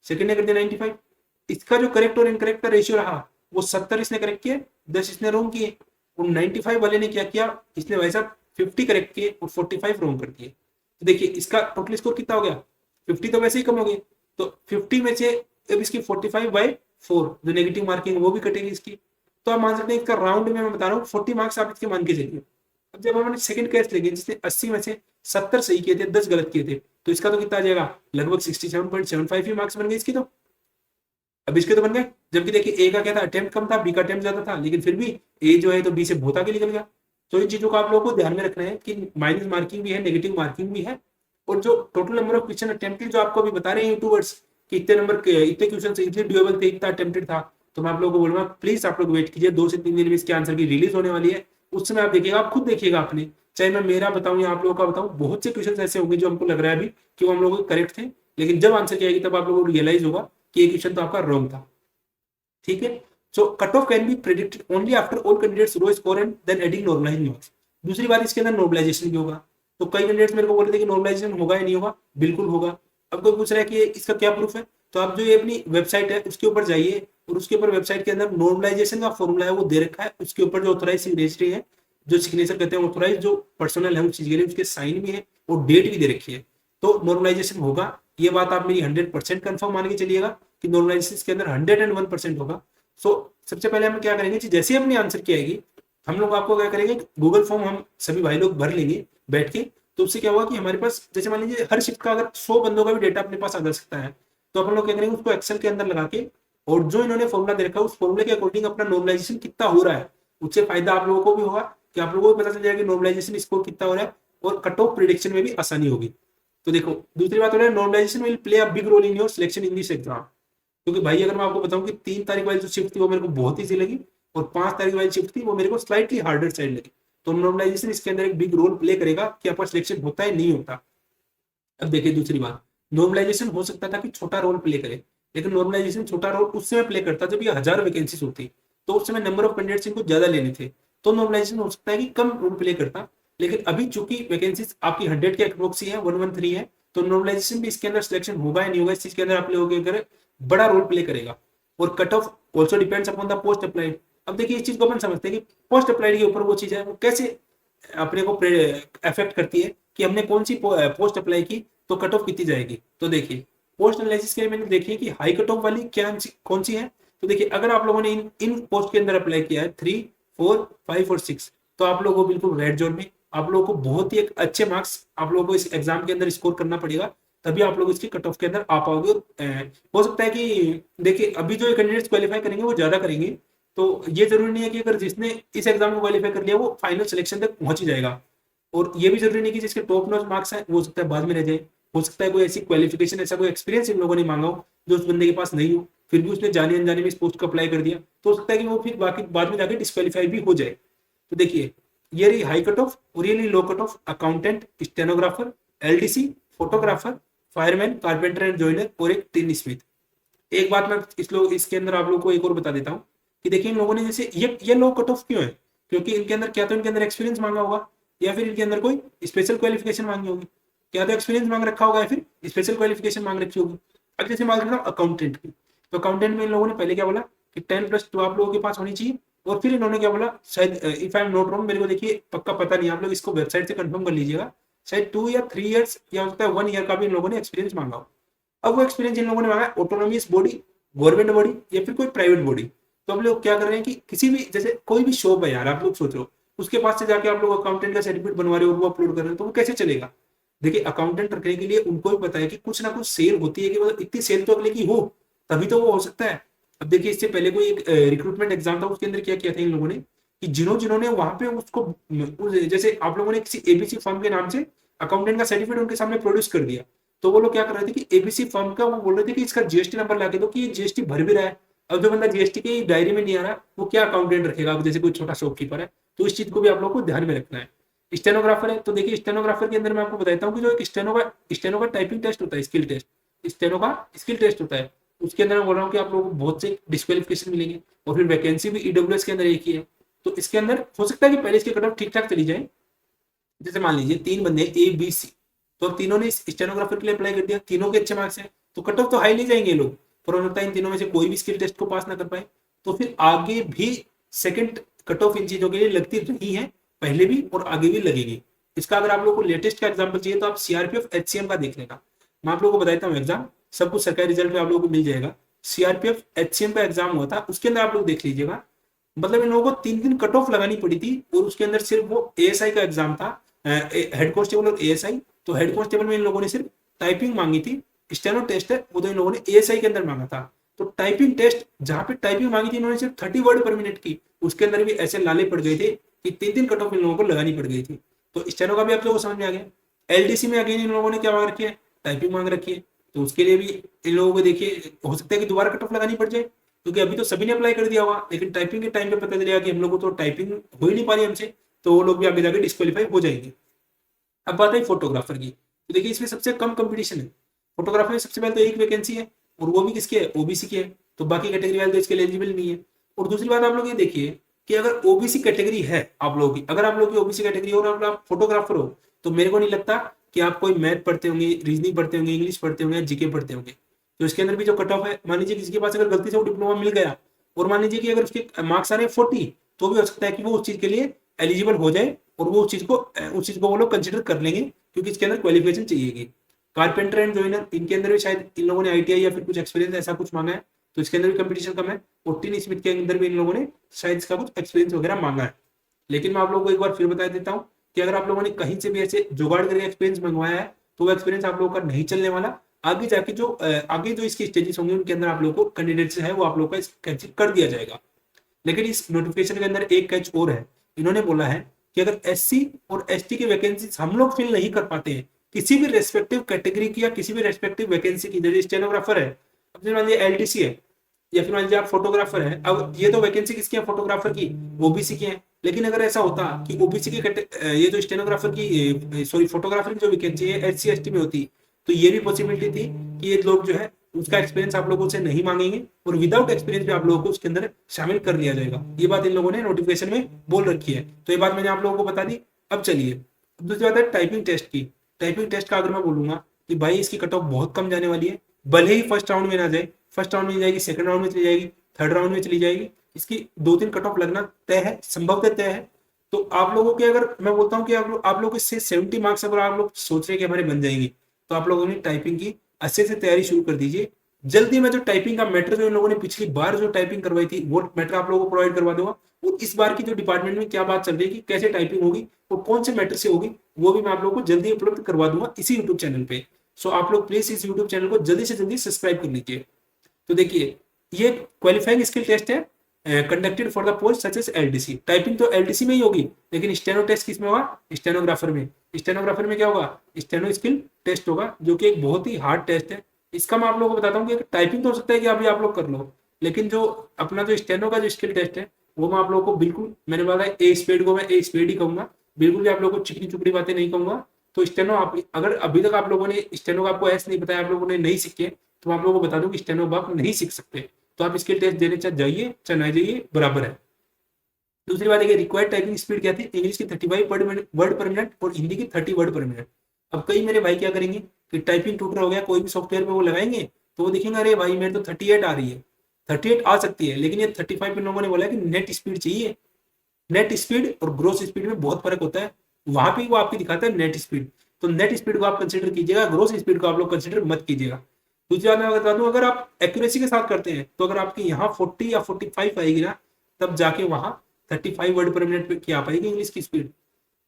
सेकंड ने कर दिया 95। इसका जो करेक्ट और इनकरेक्ट का रेशियो रहा वो 70 इसने करेक्ट किए, 10 इसने रॉन्ग किए। और 95 वाले ने क्या किया, इसने वैसा 50 करेक्ट किए और 45 रॉन्ग कर दिए। तो देखिए इसका टोटल स्कोर कितना हो गया, 50 तो वैसे ही कम हो गए, तो 50 में से अब इसकी 45/4 जो नेगेटिव मार्किंग वो भी कटेगी इसकी। तो आप मान सकते हैं इसका राउंड में मैं बता रहा हूँ 40 मार्क्स आप इसके मान के चलिए। अब जब हमने सेकंड केस लेंगे जिसने 80 में से 70 सही किए थे, 10 गलत किए थे, तो इसका तो कितना आ जाएगा, लगभग 67.75 ही मार्क्स बन गए इसकी। तो अब इसके तो बन गए, जबकि देखिए ए का क्या था, अटेम्प्ट कम था, बी का अटेम्प्ट ज्यादा था, लेकिन फिर भी ए जो है तो बी से बहुत आगे निकल गया। तो इन चीजों को आप लोगों को ध्यान में रखना है कि माइनस मार्किंग भी है, नेगेटिव मार्किंग भी है। और जो total number of question attempted जो आपको अभी बता रहे हैं यूट्यूबर्स कि इतने नंबर के इतने क्वेश्चन इतने ड्यूएबल थे, इतना अटेम्प्टेड था, तो मैं आप लोगों को बोलूंगा प्लीज आप लोग वेट कीजिए, 2 से 3 दिन में इसके आंसर की रिलीज होने वाली है। उस समय आप देखिएगा, आप खुद देखिएगा अपने, चाहे मैं मेरा बताऊं या आप लोगों का बताऊं, बहुत से क्वेश्चन ऐसे होंगे जो हमको लग रहा है अभी कि वो हम लोगों के करेक्ट थे, लेकिन जब आंसर किया तब आप लोगों को रियलाइज होगा कि ये क्वेश्चन तो आपका रॉन्ग था। ठीक है, so cut off can be predicted only after all candidates raw score and then adding normalising marks. दूसरी बात इसके अंदर नॉर्मलाइजेशन भी होगा। तो कई कैंडिडेट्स मेरे को बोल रहे थे कि नॉर्मलाइजेशन होगा या नहीं होगा, बिल्कुल होगा। अब कोई पूछ रहा है कि इसका क्या प्रूफ है, तो आप जो ये अपनी वेबसाइट है उसके ऊपर जाइए और उसके ऊपर वेबसाइट के अंदर नॉर्मलाइजेशन का फॉर्मूला है वो दे रखा है, उसके ऊपर जो ऑथोराइज सिग्नेचरी है, जो सिग्नेचर करते हैं ऑथोराइज जो पर्सनल है उस चीज के लिए, उसके साइन भी है और डेट भी दे रखी है। तो नॉर्मलाइजेशन होगा, ये बात आप मेरी 100% कंफर्म मान के चलिएगा कि नॉर्मलाइजेशन के अंदर 101% होगा। सो सबसे पहले हम क्या करेंगे कि जैसे ही अपनी आंसर की आएगी हम लोग आपको क्या करेंगे, गूगल फॉर्म हम सभी भाई लोग भर लेंगे बैठ के। तो उससे क्या होगा कि हमारे पास जैसे मान लीजिए हर शिफ्ट का अगर 100 बंदों का भी डेटा अपने पास आ जा सकता है, तो अपन लोग क्या करेंगे उसको एक्सेल के अंदर लगा के और जो इन्होंने फॉर्मुला दे रखा है उस फॉर्मुले के अकॉर्डिंग अपना नॉर्मलाइजेशन कितना हो रहा है, उससे फायदा आप लोगों को भी होगा कि आप लोगों को पता चल जाएगा कि नॉर्मलाइजेशन स्कोर कितना हो रहा है और कट ऑफ प्रिडिक्शन में भी आसानी होगी। तो देखो दूसरी बात हो रहा है, normalisation will play a big role in your selection in this exam. क्योंकि भाई अगर मैं आपको बताऊं कि 3 तारीख वाली जो शिफ्ट थी वो मेरे को बहुत ईजी लगी और 5 तारीख वाली शिफ्ट थी वो मेरे को स्लाइटली हार्डर साइड लगी। तो नॉर्मलाइजेशन इसके अंदर एक बिग रोल प्ले करेगा कि आपका सिलेक्शन होता है नहीं होता। अब देखिए दूसरी बात, नॉर्मलाइजेशन हो सकता था कि छोटा रोल प्ले करे, लेकिन नॉर्मलाइजेशन छोटा रोल उस समय प्ले करता जब ये 1000 वैकेंसीज होती, तो उस समय नंबर ऑफ कैंडिडेट्स इनको ज्यादा लेने थे, तो नॉर्मलाइजेशन हो सकता है कि कम रोल प्ले करता। लेकिन अभी चूंकि वैकेंसीज आपकी 100 के अप्रोक्सी है, 113 है, तो नॉर्मलाइजेशन भी इसके अंदर सिलेक्शन होगा या नहीं होगा इस चीज के अंदर आप लोगों के अगर बड़ा रोल प्ले करेगा। और cut off also depends upon the post applied. अब देखिए इस चीज को अपन समझते हैं कि पोस्ट अप्लाइड के ऊपर वो चीज है वो कैसे अपने को अफेक्ट करती है कि हमने कौन सी पोस्ट अप्लाई की तो कट ऑफ कितनी जाएगी। तो देखिए पोस्ट एनालिसिस के लिए मैंने देखी कि हाई कट ऑफ वाली कौन सी है। तो देखिए अगर आप लोगों ने इन पोस्ट के अंदर अप्लाई किया है 3, 4, 5 और 6, तो आप लोगों को बिल्कुल रेड जोन में, आप लोगों को बहुत ही एक अच्छे मार्क्स आप लोगों को इस एग्जाम के अंदर स्कोर करना पड़ेगा, तभी आप लोग इसकी कट ऑफ के अंदर आ पाओगे। हो सकता है कि देखिए अभी जो कैंडिडेट्स क्वालिफाई करेंगे वो ज्यादा करेंगे, तो ये जरूरी नहीं है कि अगर जिसने इस एग्जाम को क्वालिफाई कर लिया वो फाइनल सिलेक्शन तक पहुंच ही जाएगा। और ये भी जरूरी नहीं कि जिसके टॉप नॉच मार्क्स है वो हो सकता है बाद में रह जाए। हो सकता है कोई ऐसी क्वालिफिकेशन, ऐसा कोई एक्सपीरियंस इन लोगों ने मांगा हो जो उस बंदे के पास नहीं हो, फिर भी उसने जाने अनजाने में इस पोस्ट को अप्लाई कर दिया, तो हो सकता है कि वो फिर बाकी बाद में जाके डिस्क्वालीफाई भी हो जाए। तो देखिए ये रही हाई कट ऑफ और ये रही low cut off accountant, stenographer, LDC, photographer, fireman, carpenter and joiner और एक टिन स्मिथ। एक बात मैं इसके अंदर आप लोगों को एक और बता देता हूँ कि देखिए इन लोगों ने जैसे ये लो कट ऑफ क्यों है, क्योंकि इनके अंदर क्या तो इनके अंदर एक्सपीरियंस मांगा होगा या फिर इनके अंदर कोई स्पेशल क्वालिफिकेशन मांगी होगी। क्या तो एक्सपीरियंस मांग रखा होगा या फिर स्पेशल क्वालिफिकेशन मांग रखी होगी। अब जैसे मान लेता हूँ अकाउंटेंट की, तो अकाउंटेंट में इन लोगों ने पहले क्या बोला कि 10+2 आप लोगों के पास होनी चाहिए और फिर इन्होंने क्या बोला, शायद if I am not wrong, मेरे को देखिए पक्का पता नहीं, आप लोग इसको वेबसाइट से कंफर्म कर लीजिएगा, शायद 2 या 3 इयर्स या हो सकता है 1 ईयर का भी इन लोगों ने एक्सपीरियंस मांगा हो। अब वो एक्सपीरियंस इन लोगों ने मांगा ऑटोनोमियस बॉडी, गवर्नमेंट बॉडी या फिर कोई प्राइवेट बॉडी। तो हम लोग क्या कर रहे हैं कि किसी भी, जैसे कोई भी शॉप है यार, आप लोग सोच लो उसके पास से जाके आप लोग अकाउंटेंट का सर्टिफिकेट बनवा रहे हो और वो अपलोड कर रहे हो, तो वो कैसे चलेगा। देखिए अकाउंटेंट रखने के लिए उनको भी पता है कि कुछ ना कुछ सेल होती है, कि मतलब इतनी सेल तो अगले की हो तभी तो वो हो सकता है। अब देखिए इससे पहले कोई एक रिक्रूटमेंट एग्जाम था, उसके अंदर क्या किया था इन लोगों ने कि जिन्होंने वहां पे उसको जैसे आप लोगों ने किसी एबीसी फर्म के नाम से अकाउंटेंट का सर्टिफिकेट उनके सामने प्रोड्यूस कर दिया, तो वो लोग क्या कर रहे थे कि एबीसी फर्म का वो बोल रहे थे कि इसका जीएसटी नंबर ला के दो कि ये जीएसटी भर भी रहा है। अब जो बंदा जीएसटी के डायरी में नहीं आ रहा वो क्या अकाउंटेंट रखेगा, अब जैसे कोई छोटा शॉपकीपर है, तो इस चीज को भी आप लोग को ध्यान में रखना है। स्टेनोग्राफर है, तो देखिए स्टेनोग्राफर के अंदर मैं आपको बताता हूँ कि जो एक स्टेनो का टाइपिंग टेस्ट होता है, स्किल टेस्ट, स्टेनो का स्किल टेस्ट होता है, उसके अंदर मैं बोल रहा हूँ कि आप लोगों को बहुत से डिस्क्वालिफिकेशन मिलेंगे, और फिर वैकेंसी भी ईडब्ल्यूएस के अंदर एक ही है। तो इसके अंदर हो सकता है कि पहले इसकी कट ऑफ ठीक ठाक चली जाए, जैसे मान लीजिए 3 बंदे ए बी सी, तो अब तीनों ने स्टेनोग्राफर के लिए अप्लाई कर दिया, तीनों के अच्छे मार्क्स हैं, तो कट ऑफ तो हाई ले जाएंगे लोग, पर हो सकता है इन तीनों में से कोई भी स्किल टेस्ट को पास ना कर पाए, तो फिर आगे भी सेकंड कट ऑफ इन चीजों के लिए लगती रही है, पहले भी और आगे भी लगेगी। इसका अगर आप लोग को लेटेस्ट का एग्जाम्पल चाहिए तो आप सीआरपीएफ एचसीएम का देख लेना, मैं आप लोगों को बताता हूँ एग्जाम, सब कुछ सरकारी रिजल्ट में आप लोगों को मिल जाएगा। सीआरपीएफ एचसीएम का एग्जाम हुआ था, उसके अंदर आप लोग देख लीजिएगा, मतलब इन लोगों को 3 दिन कट ऑफ लगानी पड़ी थी, और उसके अंदर सिर्फ वो एएसआई का एग्जाम था, हेड कांस्टेबल और एएसआई। तो हेड कांस्टेबल में इन लोगों ने सिर्फ टाइपिंग मांगी थी, स्टेनो टेस्ट है वो तो इन लोगों ने एएसआई के अंदर मांगा था। तो टाइपिंग टेस्ट जहां पे टाइपिंग मांगी थी इन्होंने सिर्फ 30 वर्ड पर मिनट की, उसके अंदर भी ऐसे लाले पड़ गए थे कि 3 दिन कट ऑफ इन लोगों को लगानी पड़ गई थी। तो स्टेनो का भी आप लोगों को समझ में आ गया। एलडीसी में अगेन इन लोगों ने क्या मांग रखी है, टाइपिंग मांग रखी है, तो उसके लिए भी इन लोगों को देखिए हो सकता है कि दोबारा कट ऑफ लगानी पड़ जाए, क्योंकि अभी तो सभी ने अप्लाई कर दिया होगा, लेकिन टाइपिंग के टाइम पे पता चलेगा कि हम लोग को तो टाइपिंग हो ही नहीं पा रही हमसे, तो वो लोग भी आगे जाके डिस्क्वालीफाई हो जाएंगे। अब बात है फोटोग्राफर की, तो देखिए इसमें सबसे कम कंपटीशन है, फोटोग्राफर में सबसे पहले तो एक वैकेंसी है, और वो भी किसकी है, ओबीसी की है, तो बाकी कैटेगरी वाले तो इसके लिए एलिजिबल नहीं है। और दूसरी बात आप लोग ये देखिए कि अगर ओबीसी कैटेगरी है आप लोगों की, अगर आप लोग की ओबीसी कैटेगरी हो और आप फोटोग्राफर हो, तो मेरे को नहीं लगता कि आप कोई मैथ पढ़ते होंगे, रीजनिंग पढ़ते होंगे, इंग्लिश पढ़ते होंगे, जीके पढ़ते होंगे। तो इसके अंदर भी जो कट ऑफ है, मान लीजिए किसी के पास अगर गलती से वो डिप्लोमा मिल गया, और मान लीजिए कि अगर उसके मार्क्स आ रहे हैं 40, तो भी हो सकता है कि वो उस चीज के लिए एलिजिबल हो जाए, और वो उस चीज को वो लोग कंसिडर कर लेंगे, क्योंकि इसके अंदर क्वालिफिकेशन चाहिएगी। कारपेंटर एंड जॉइनर, इनके अंदर भी शायद इन लोगों ने आईटीआई या फिर कुछ एक्सपीरियंस ऐसा कुछ मांगा है, तो इसके अंदर भी कंपटीशन कम है। और टीन स्मिथ के अंदर भी इन लोगों ने शायद इसका कुछ एक्सपीरियंस वगैरह मांगा है। लेकिन मैं आप लोगों को एक बार फिर बता देता हूँ कि अगर आप लोगों ने कहीं से भी ऐसे जुगाड़ करके एक्सपीरियंस मंगवाया है, तो वो एक्सपीरियंस आप लोगों का नहीं चलने वाला। आगे जाके आगे जो इसकी स्टेजेस होंगे उनके अंदर आप लोगों को कैंडिडेट है वो आप लोगों का कैंसिल कर दिया जाएगा। लेकिन इस नोटिफिकेशन के अंदर एक कैच और है, इन्होंने बोला है कि अगर एससी और एसटी की वैकेंसी हम लोग फिल नहीं कर पाते हैं, किसी भी रेस्पेक्टिव कैटेगरी की या किसी भी रेस्पेक्टिव वैकेंसी की, जैसे स्टेनोग्राफर है, अब मान लीजिए एलडीसी है, या फिर मान लीजिए आप फोटोग्राफर है, अब ये तो वैकेंसी किसकी है, फोटोग्राफर की, ओबीसी की है। लेकिन अगर ऐसा होता कि ओबीसी की ये जो स्टेनोग्राफर की सॉरी फोटोग्राफर की जो वैकेंसी है एससी एसटी में होती, तो ये भी पॉसिबिलिटी थी कि ये लोग जो है उसका एक्सपीरियंस आप लोगों से नहीं मांगेंगे, और विदाउट एक्सपीरियंस भी आप लोगों को उसके अंदर शामिल कर लिया जाएगा। ये बात इन लोगों ने नोटिफिकेशन में बोल रखी है, तो ये बात मैंने आप लोगों को बता दी। अब चलिए दूसरी बात है टाइपिंग टेस्ट की। टाइपिंग टेस्ट का अगर मैं बोलूंगा कि भाई इसकी कट ऑफ बहुत कम जाने वाली है, भले ही फर्स्ट राउंड में ना जाए, फर्स्ट राउंड में जाएगी, सेकंड राउंड में चली जाएगी, थर्ड राउंड में चली जाएगी, इसकी 2-3 कट ऑफ लगना तय है, संभवतः तय है। तो आप लोगों के अगर मैं बोलता हूँ कि आप लोग इससे 70 मार्क्स अगर आप लोग सोच रहे हैं कि हमारे बन जाएंगी, तो आप लोगों ने टाइपिंग की अच्छे से तैयारी शुरू कर दीजिए। जल्दी में जो टाइपिंग का मैटर जो इन लोगों ने पिछली बार जो टाइपिंग करवाई थी वो मैटर आप लोगों को प्रोवाइड करवा दूंगा, और इस बार की जो डिपार्टमेंट में क्या बात चल रही है कि कैसे टाइपिंग होगी और कौन से मैटर से होगी, वो भी मैं आप लोगों को जल्दी उपलब्ध करवा दूंगा इसी यूट्यूब चैनल पे। सो आप लोग प्लीज इस यूट्यूब चैनल को जल्दी से जल्दी सब्सक्राइब कर लीजिए। तो देखिए ये क्वालिफाइंग स्किल टेस्ट है conducted for the post such as LDC. Typing तो एलडीसी में ही होगी, लेकिन स्टेनो टेस्ट किस में होगा, स्टेनोग्राफर में। स्टेनोग्राफर में क्या होगा, स्टेनो स्किल टेस्ट होगा, जो कि एक बहुत ही हार्ड टेस्ट है। इसका मैं आप लोगों को बताता हूँ कि टाइपिंग तो हो सकता है कि अभी आप लोग कर लो, लेकिन जो अपना जो स्टेनो का जो स्किल टेस्ट है वो मैं आप लोगों को बिल्कुल, मैंने बोला ए स्पीड को मैं ए स्पीड ही कहूंगा, बिल्कुल भी आप लोगों को चिकनी चुपड़ी बातें नहीं कहूंगा। तो स्टेनो आप अगर अभी तक आप लोगों ने स्टेनो का आपको ऐसे नहीं बताया, आप लोगों ने नहीं सीखे, तो मैं आप लोगों को बता दूं कि स्टेनो आप नहीं सीख सकते, तो आप स्किल टेस्ट देने चाहे जाइए चाहे ना जाइए बराबर है। दूसरी बात है कि रिक्वायर्ड टाइपिंग स्पीड क्या थी, इंग्लिश की 35 वर्ड पर मिनट और हिंदी की 30 वर्ड पर मिनट। अब कई मेरे भाई क्या करेंगे कि टाइपिंग ट्यूटर हो गया, कोई भी सॉफ्टवेयर पे वो लगाएंगे, तो वो देखेंगे अरे भाई मेरे तो 38 आ रही है, 38 आ सकती है, लेकिन ये 35 पे लोगों ने बोला कि नेट स्पीड चाहिए। नेट स्पीड और ग्रोस स्पीड में बहुत फर्क होता है, वहां पे वो आपकी दिखाता है नेट स्पीड। तो नेट स्पीड को आप कंसिडर कीजिएगा, ग्रोस स्पीड को आप लोग कंसिडर मत कीजिएगा। दूसरी बात मैं बता दूं, अगर आप एक्यूरेसी के साथ करते हैं तो अगर आपकी यहाँ 40 या 45 आएगी ना, तब जाके वहां 35 वर्ड पर मिनट की आ पाएगी इंग्लिश की स्पीड।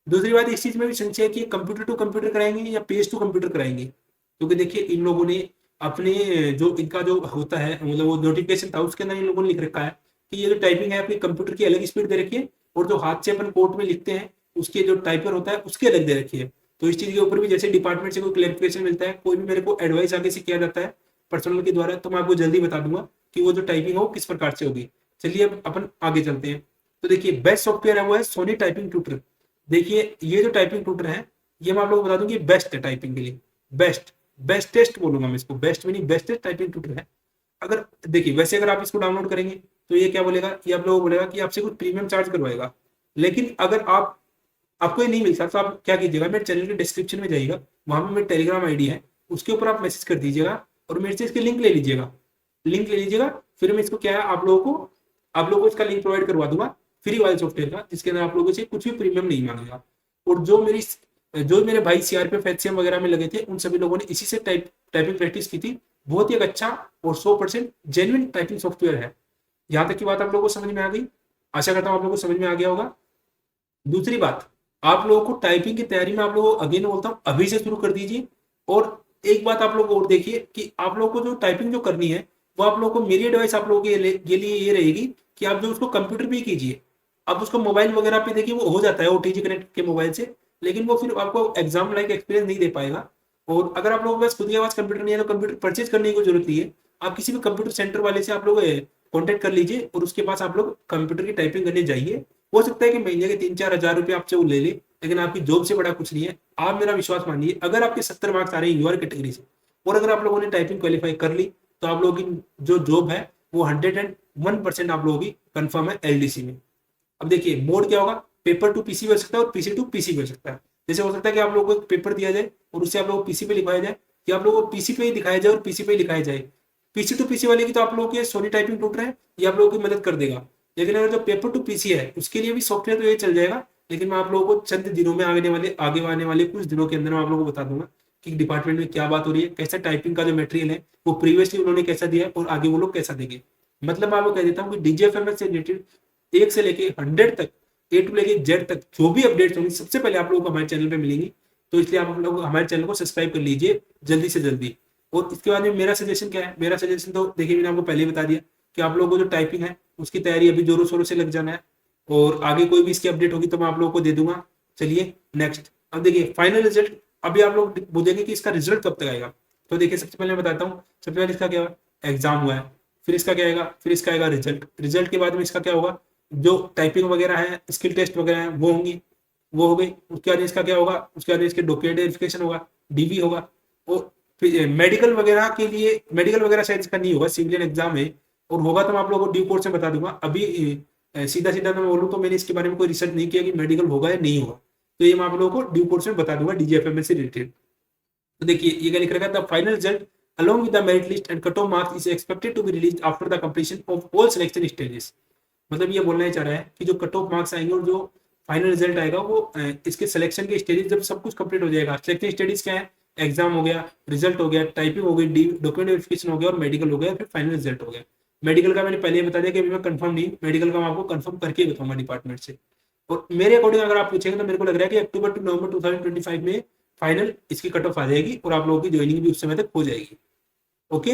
दूसरी बात इस चीज में भी संशय है कि कंप्यूटर टू कंप्यूटर कराएंगे या पेज टू कंप्यूटर कराएंगे, क्योंकि देखिए इन लोगों ने अपने जो इनका जो होता है, मतलब वो नोटिफिकेशन था उसके अंदर इन लोगों ने लिख रखा है कि ये जो टाइपिंग है अपनी कंप्यूटर की अलग स्पीड दे रखी है, और जो हाथ से अपन कोड में लिखते हैं उसके जो टाइपर होता है उसके अलग दे रखी है। तो इस चीज के ऊपर भी जैसे डिपार्टमेंट से कोई क्लेरिफिकेशन मिलता है, कोई भी मेरे को एडवाइस आगे से किया जाता है पर्सनल के द्वारा, तो मैं आपको जल्दी बता दूंगा कि वो जो टाइपिंग है वो किस प्रकार से होगी। चलिए अब अपन आगे चलते हैं। तो देखिए बेस्ट सॉफ्टवेयर है वो है सोनी टाइपिंग ट्यूटर। देखिए ये जो टाइपिंग ट्यूटर है, ये मैं आप लोगों को बता दूं कि बेस्ट है टाइपिंग के लिए। बेस्ट, बेस्टेस्ट बोलूंगा मैं इसको, बेस्ट भी नहीं, बेस्टेस्ट टाइपिंग ट्यूटर है। अगर देखिए वैसे अगर आप इसको डाउनलोड करेंगे तो ये क्या बोलेगा, ये आप लोगों को बोलेगा कि आपसे कुछ प्रीमियम चार्ज करवाएगा। लेकिन अगर आपको ये नहीं मिलता तो आप क्या कीजिएगा, मेरे चैनल के डिस्क्रिप्शन में जाइएगा, वहां पे मेरी टेलीग्राम आईडी है, उसके ऊपर आप मैसेज कर दीजिएगा और मेरे से इसके लिंक ले लीजिएगा। लिंक ले लीजिएगा, फिर मैं इसको क्या है आप लोगों को इसका लिंक प्रोवाइड करवा दूंगा फ्री वाले सॉफ्टवेयर का, जिसके अंदर आप लोगों से कुछ भी प्रीमियम नहीं मांगेगा। और जो मेरे भाई सीआरपीएफ एचसीएम वगैरह में लगे थे, उन सभी लोगों ने इसी से टाइपिंग प्रैक्टिस की थी। बहुत ही एक अच्छा और 100% जेन्युइन टाइपिंग सॉफ्टवेयर है। यहाँ तक की बात आप लोगों को समझ में आ गई, आशा करता हूँ आप लोगों को समझ में आ गया होगा। दूसरी बात, आप लोगों को टाइपिंग की तैयारी में आप लोगों को अगेन बोलता हूँ अभी से शुरू कर दीजिए। और एक बात आप लोग और देखिए कि आप लोगों को जो टाइपिंग जो करनी है, वो आप लोगों को मेरी एडवाइस आप लोगों के लिए ये रहेगी कि आप जो उसको कंप्यूटर पे कीजिए। आप उसको मोबाइल वगैरह पे देखिए वो हो जाता है ओटीजी कनेक्ट के मोबाइल से, लेकिन वो फिर आपको एग्जाम लाइक एक्सपीरियंस नहीं दे पाएगा। और अगर आप लोगों के पास खुद के पास कंप्यूटर नहीं है तो कंप्यूटर परचेज करने की जरूरत नहीं है, आप किसी भी कंप्यूटर सेंटर वाले से आप लोग कॉन्टेक्ट कर लीजिए और उसके पास आप लोग कंप्यूटर की टाइपिंग करने जाइए। हो सकता है कि महीने के 3-4 हजार रुपये आपसे वो ले ले, लेकिन आपकी जॉब से बड़ा कुछ नहीं है। आप मेरा विश्वास मानिए, अगर आपके 70 मार्क्स आ रहे हैं यूआर कैटेगरी से और अगर आप लोगों ने टाइपिंग क्वालिफाई कर ली, तो आप लोगों की जो जॉब है वो 101% आप लोगों की कंफर्म है एलडीसी में। अब देखिए मोड क्या होगा, पेपर टू पीसी भी हो सकता है और पीसी टू पीसी भी हो सकता है। जैसे हो सकता है कि आप लोगों को एक पेपर दिया जाए और उससे आप लोगों को पीसी पे लिखवाया जाए, कि आप लोगों को पीसी पे ही दिखाया जाए और पीसी पे ही लिखाया जाए। पीसी टू पीसी वाले की तो आप लोगों के सोनी टाइपिंग ट्यूटर है, ये आप लोगों की मदद कर देगा। लेकिन अगर जो पेपर टू पीसी है उसके लिए भी सॉफ्टवेयर तो ये चल जाएगा, लेकिन मैं आप लोगों को चंद दिनों में आगे आने वाले कुछ दिनों के अंदर मैं आप लोगों को बता दूंगा कि डिपार्टमेंट में क्या बात हो रही है, कैसा टाइपिंग का जो मटेरियल है वो प्रीवियसली उन्होंने कैसा दिया है और आगे वो लोग कैसा देंगे। मतलब मैं आपको कह देता हूँ कि डीजीएफएमएस से रिलेटेड 1 से लेके 100 तक, ए टू लेके जेड तक जो भी अपडेट्स होंगी सबसे पहले आप लोगों को हमारे चैनल पे मिलेंगी। तो इसलिए आप लोग हमारे चैनल को सब्सक्राइब कर लीजिए जल्दी से जल्दी। और इसके बाद में मेरा सजेशन क्या है, मेरा सजेशन तो देखिए मैंने आपको पहले ही बता दिया कि आप लोगों को जो टाइपिंग है उसकी तैयारी अभी जोरों शोरों से लग जाना है, और आगे कोई भी इसकी अपडेट होगी तो मैं आप लोगों को दे दूंगा। चलिए नेक्स्ट, अब देखिए फाइनल रिजल्ट। अभी आप लोग बोलेंगे कि इसका रिजल्ट कब तक आएगा, तो देखिए सबसे पहले मैं बताता हूँ। सबसे पहले इसका क्या एग्जाम हुआ है, फिर इसका क्या आएगा, फिर इसका आएगा रिजल्ट। रिजल्ट के बाद में इसका क्या होगा, जो टाइपिंग वगैरह है, स्किल टेस्ट वगैरह है वो होंगी, वो हो गई। उसके बाद इसका क्या होगा, उसके बाद इसके डॉक्यूमेंट वेरिफिकेशन होगा, डीवी होगा। और फिर मेडिकल वगैरह के लिए, मेडिकल वगैरह शायद इसका नहीं होगा, सिविलियन एग्जाम है, और होगा तो मैं आप लोगों को ड्यू कोर्स में बता दूंगा। अभी सीधा सीधा मैं बोलूँ तो मैंने इसके बारे में कोई रिसर्च नहीं किया कि मेडिकल होगा या नहीं होगा, तो ये मैं आप लोगों को ड्यू कोर्स में बता दूंगा डीजीएफएमएस से रिलेटेड। तो देखिए ये क्या लिख रखा है, the final result along with the merit list and cutoff marks is expected to be released after the completion of all selection stages। मतलब ये बोलना ही चाह रहा है कि जो कट ऑफ मार्क्स आएंगे और जो फाइनल रिजल्ट आएगा वो इसके सिलेक्शन के स्टेजेस जब सब कुछ कंप्लीट हो जाएगा। सिलेक्शन स्टेजेस क्या है, एग्जाम हो गया, रिजल्ट हो गया, टाइपिंग हो गई, डॉक्यूमेंट वेरिफिकेशन हो गया और मेडिकल हो गया, फिर फाइनल रिजल्ट हो गया। मेडिकल का मैंने पहले ही बता दिया कि अभी मैं कंफर्म नहीं, मेडिकल का मैं आपको कंफर्म करके ही बताऊंगा डिपार्टमेंट से। और मेरे अकॉर्डिंग अगर आप पूछेंगे तो मेरे को लग रहा है कि अक्टूबर टू नवंबर 2025 में फाइनल इसकी कट ऑफ आ जाएगी और आप लोगों की ज्वाइनिंग भी उस समय तक हो जाएगी। ओके,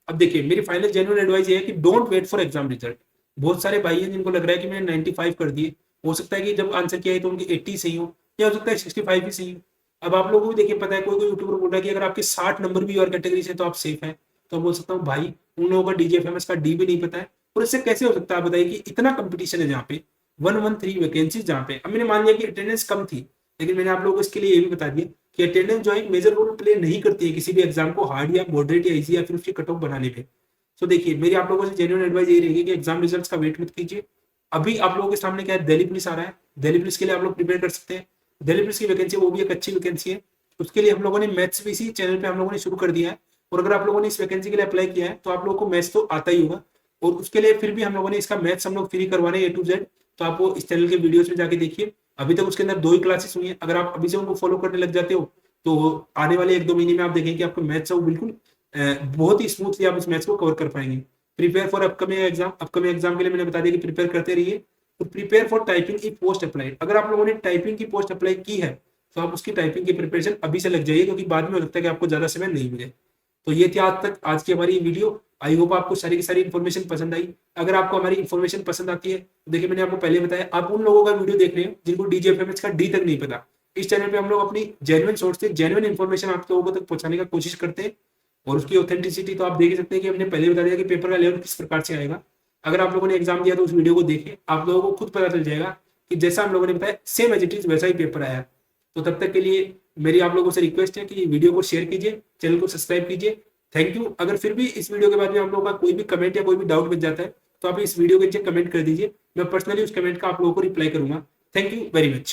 अब देखिए मेरी फाइनल जेन्युइन एडवाइस ये है कि don't wait for exam result. बहुत सारे भाई हैं जिनको लग रहा है कि मैंने 95 कर दिए, हो सकता है कि जब आंसर किया है तो उनकी 80 सही हो, या हो सकता है 65 भी सही हो। अब आप लोगों को देखिए पता है, कोई कोई यूट्यूबर बोल रहा है कि अगर आपके 60 नंबर भी और कैटेगरी से तो आप सेफ हैं, तो बोल सकता हूँ भाई उन लोगों का डीजीएफएमएस का डी भी नहीं पता है। और इससे कैसे हो सकता है आप बताइए कि इतना कंपटीशन है जहाँ पे 113 वैकेंसी, जहाँ पे अब मैंने मान लिया कि अटेंडेंस कम थी, लेकिन मैंने आप लोगों को इसके लिए ये भी बता दिया कि अटेंडेंस जो है मेजर रोल प्ले नहीं करती है किसी भी एग्जाम को हार्ड या मॉडरेट या इजी या फिर उसकी कट ऑफ बनाने में। तो देखिए मेरी आप लोगों से जेन्युइन एडवाइस यही रहेगी कि एग्जाम रिजल्ट्स का वेट मत कीजिए। अभी आप लोगों के सामने क्या है, दिल्ली पुलिस आ रहा है, दिल्ली पुलिस के लिए आप लोग प्रिपेयर कर सकते हैं। दिल्ली पुलिस की वैकेंसी वो भी एक अच्छी वैकेंसी है, उसके लिए हम लोगों ने मैथ्स भी इसी चैनल पे हम लोगों ने शुरू कर दिया है। और अगर आप लोगों ने इस वैकेंसी के लिए अप्लाई किया है तो आप लोगों को मैथ्स तो आता ही होगा, और उसके लिए फिर भी हम लोगों ने इसका मैथ्स हम लोग फ्री करवा रहे हैं A to Z। तो आप वो इस चैनल के वीडियोस में जाके देखिए। अभी तक उसके अंदर 2 ही क्लासेस हुई हैं। अगर आप अभी से उनको फॉलो करने लग जाते हो तो आने वाले 1-2 महीने में आप देखेंगे कि आपको मैथ्स है वो बिल्कुल बहुत ही स्मूथली आप उस मैथ्स को कवर कर पाएंगे। प्रिपेयर फॉर अपकमिंग एग्जाम के लिए मैंने बता दिया कि प्रिपेयर करते रहिए। तो प्रिपेयर फॉर टाइपिंग की पोस्ट अप्लाई, अगर आप लोगों ने टाइपिंग की पोस्ट अप्लाई की है तो आप उसकी टाइपिंग की प्रिपरेशन अभी से लग जाइए, क्योंकि बाद में हो सकता है कि आपको ज्यादा समय नहीं मिले। तो ये थी आज की हमारी वीडियो। आई होप आपको सारी की सारी इन्फॉर्मेशन पसंद आई। अगर आपको हमारी इन्फॉर्मेशन पसंद आती है तो देखिए, मैंने आपको पहले बताया, आप उन लोगों का वीडियो देख रहे हो जिनको DGFMH का डी तक नहीं पता। इस चैनल पे हम लोग अपनी जेन्युइन सोर्स से जेन्युइन इन्फॉर्मेशन आप लोगों तक पहुंचाने का कोशिश करते हैं। और उसकी ऑथेंटिसिटी तो आप देख ही सकते हैं कि हमने पहले बता दिया कि पेपर का लेवल किस प्रकार से आएगा। अगर आप लोगों ने एग्जाम दिया तो उस वीडियो को देखें, आप लोगों को खुद पता चल जाएगा कि जैसा हम लोगों ने बताया सेम एज इट इज वैसा ही पेपर आया। तो तब तक के लिए मेरी आप लोगों से रिक्वेस्ट है कि वीडियो को शेयर कीजिए, चैनल को सब्सक्राइब कीजिए। Thank you. अगर फिर भी इस वीडियो के बाद में आप लोगों का कोई भी कमेंट या कोई भी डाउट बच जाता है तो आप इस वीडियो के नीचे कमेंट कर दीजिए, मैं पर्सनली उस कमेंट का आप लोगों को रिप्लाई करूंगा। Thank you very much.